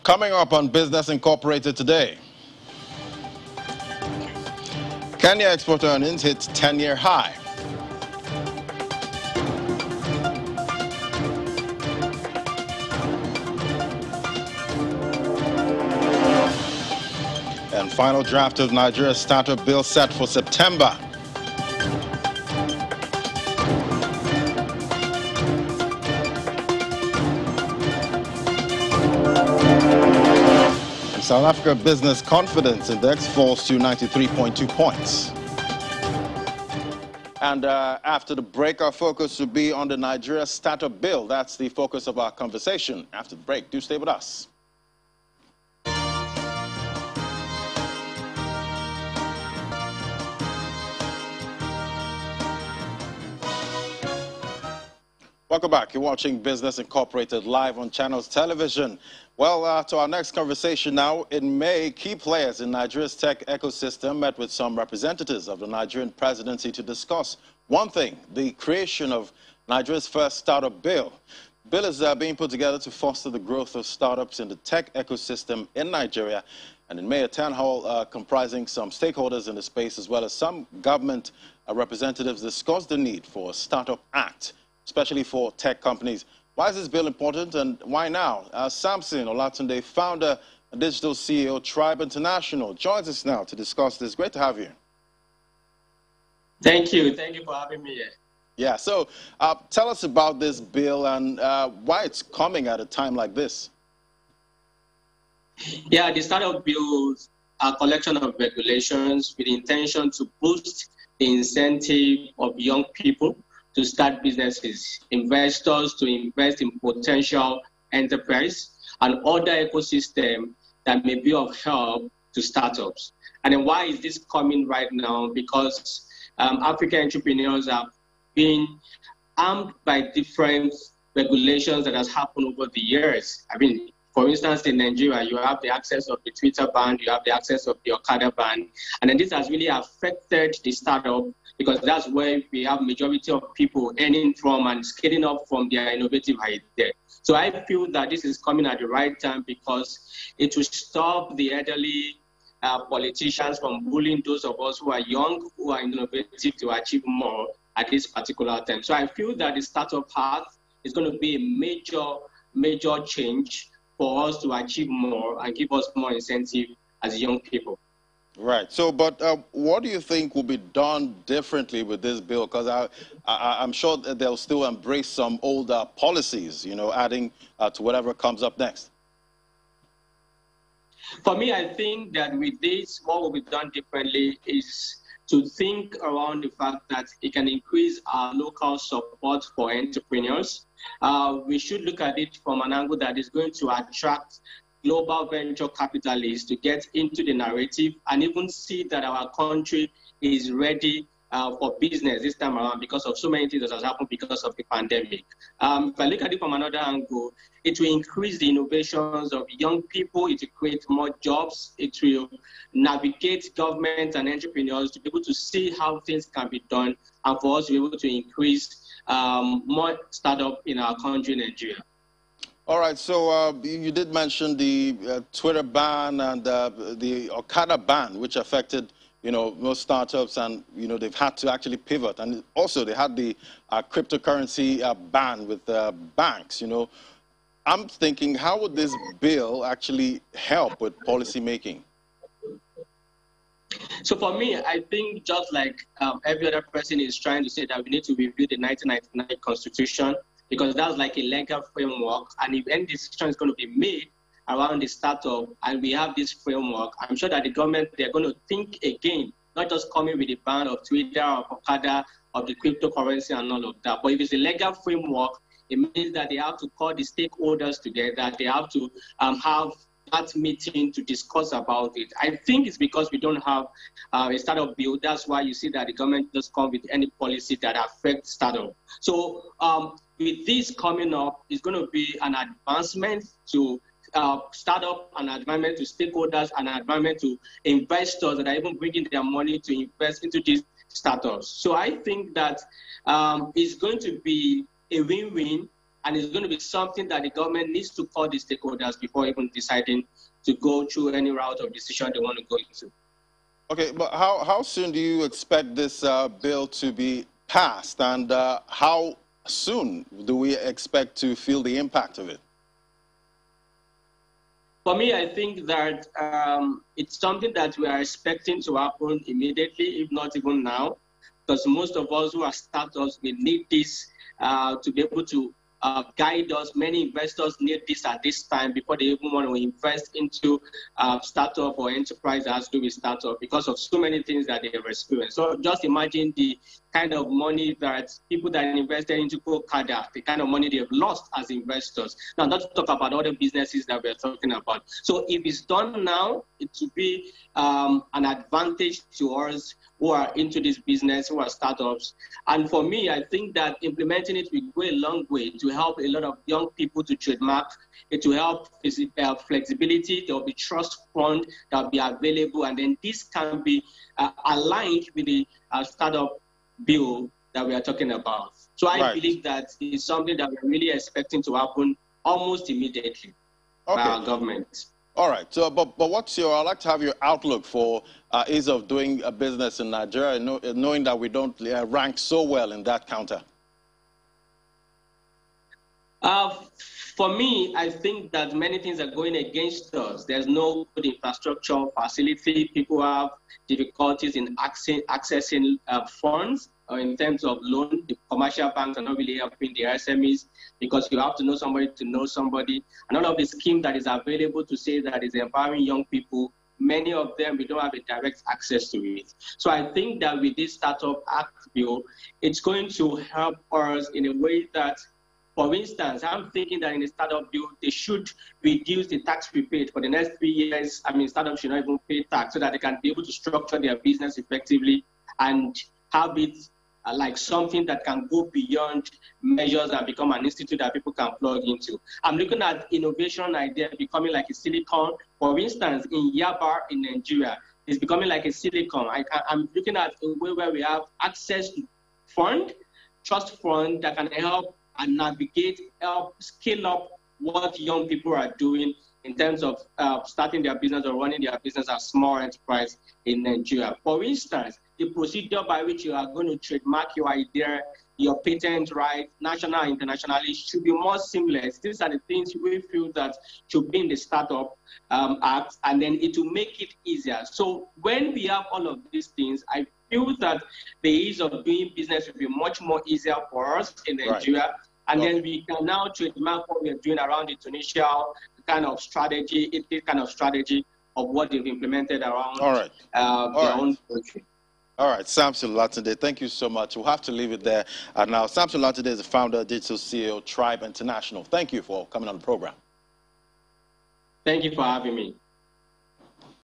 Coming up on Business Incorporated today, Kenya export earnings hit 10-year high. And final draft of Nigeria's startup bill set for September. And South Africa Business Confidence Index falls to 93.2 points. And after the break, our focus will be on the Nigeria startup bill. That's the focus of our conversation. After the break, do stay with us. Welcome back. You're watching Business Incorporated live on Channels Television. Well, to our next conversation now. In May, key players in Nigeria's tech ecosystem met with some representatives of the Nigerian presidency to discuss one thing: the creation of Nigeria's first startup bill. The bill is being put together to foster the growth of startups in the tech ecosystem in Nigeria. And in May, a town hall comprising some stakeholders in the space as well as some government representatives discussed the need for a startup act, especially for tech companies. Why is this bill important and why now? Samson Olatunde, founder and digital CEO, Tribe International, joins us now to discuss this. Great to have you. Thank you. Thank you for having me here. Yeah, so tell us about this bill and why it's coming at a time like this. Yeah, the startup bills are a collection of regulations with the intention to boost the incentive of young people to start businesses, investors to invest in potential enterprise, and other ecosystem that may be of help to startups. And then why is this coming right now? Because African entrepreneurs have been armed by different regulations that has happened over the years. I mean, for instance, in Nigeria, you have the access of the Twitter ban, you have the access of the Okada ban, and then this has really affected the startup because that's where we have majority of people earning from and scaling up from their innovative idea. So I feel that this is coming at the right time because it will stop the elderly politicians from bullying those of us who are young, who are innovative to achieve more at this particular time. So I feel that the startup path is going to be a major change for us to achieve more and give us more incentive as young people. Right. So, but what do you think will be done differently with this bill? Because I'm sure that they'll still embrace some older policies, you know, adding to whatever comes up next. For me, I think that with this, what will be done differently is to think around the fact that it can increase our local support for entrepreneurs. We should look at it from an angle that is going to attract global venture capitalists to get into the narrative and even see that our country is ready for business this time around because of so many things that has happened because of the pandemic. If I look at it from another angle, it will increase the innovations of young people, it will create more jobs, it will navigate government and entrepreneurs to be able to see how things can be done and for us to be able to increase more startup in our country, Nigeria. All right, so you did mention the Twitter ban and the Okada ban, which affected, you know, most startups, and, you know, they've had to actually pivot. And also they had the cryptocurrency ban with banks, you know. I'm thinking, how would this bill actually help with policy making? So for me, I think just like every other person is trying to say that we need to review the 1999 Constitution, because that's like a legal framework. And if any decision is going to be made around the startup and we have this framework, I'm sure that the government, they're going to think again, not just coming with the ban of Twitter or Okada of the cryptocurrency and all of that. But if it's a legal framework, it means that they have to call the stakeholders together. They have to have that meeting to discuss about it. I think it's because we don't have a startup bill. That's why you see that the government just come with any policy that affects startup. So with this coming up, it's going to be an advancement to startup, an advancement to stakeholders, an advancement to investors that are even bringing their money to invest into these startups. So I think that it's going to be a win-win and it's going to be something that the government needs to call the stakeholders before even deciding to go through any route of decision they want to go into. Okay, but how soon do you expect this bill to be passed, and how soon do we expect to feel the impact of it? For me, I think that it's something that we are expecting to happen immediately, if not even now, because most of us who are startups, we need this to be able to guide us. Many investors need this at this time before they even want to invest into startup or enterprise that has to do with startup because of so many things that they have experienced. So just imagine the kind of money that people that invested into Kokada, the kind of money they have lost as investors. Now, not to talk about other businesses that we're talking about. So if it's done now, it will be an advantage to us who are into this business, who are startups. And for me, I think that implementing it will go a long way to help a lot of young people to trademark. It will help flexibility. There will be trust fund that will be available. And then this can be aligned with the startup bill that we are talking about. So I believe that it's something that we're really expecting to happen almost immediately by our government. All right. So, but what's I'd like to have your outlook for ease of doing a business in Nigeria, knowing that we don't rank so well in that counter. For me, I think that many things are going against us. There's no good infrastructure facility. People have difficulties in accessing funds in terms of loan. The commercial banks are not really helping the SMEs because you have to know somebody to know somebody. And all of the scheme that is available to say that is empowering young people, many of them, we don't have a direct access to it. So I think that with this Startup Act bill, it's going to help us in a way that, for instance, I'm thinking that in the startup bill, they should reduce the tax prepaid for the next 3 years. I mean, startups should not even pay tax so that they can be able to structure their business effectively and have it like something that can go beyond measures and become an institute that people can plug into. I'm looking at innovation idea becoming like a silicon. For instance, in Yaba in Nigeria, it's becoming like a silicon. I'm looking at a way where we have access to trust fund that can help and navigate, help scale up what young people are doing in terms of starting their business or running their business as small enterprise in Nigeria. For instance, the procedure by which you are going to trademark your idea, your patent right, national and internationally, should be more seamless. These are the things we feel that should be in the Startup Act, and then it will make it easier. So when we have all of these things, I feel that the ease of doing business will be much more easier for us in Nigeria. Right. And then we can now trademark what we are doing around the Tunisia kind of strategy, of what they've implemented around their own country. All right, Samson Olatunde, thank you so much. We'll have to leave it there. Now, Samson Olatunde is the founder, digital CEO, Tribe International. Thank you for coming on the program. Thank you for having me.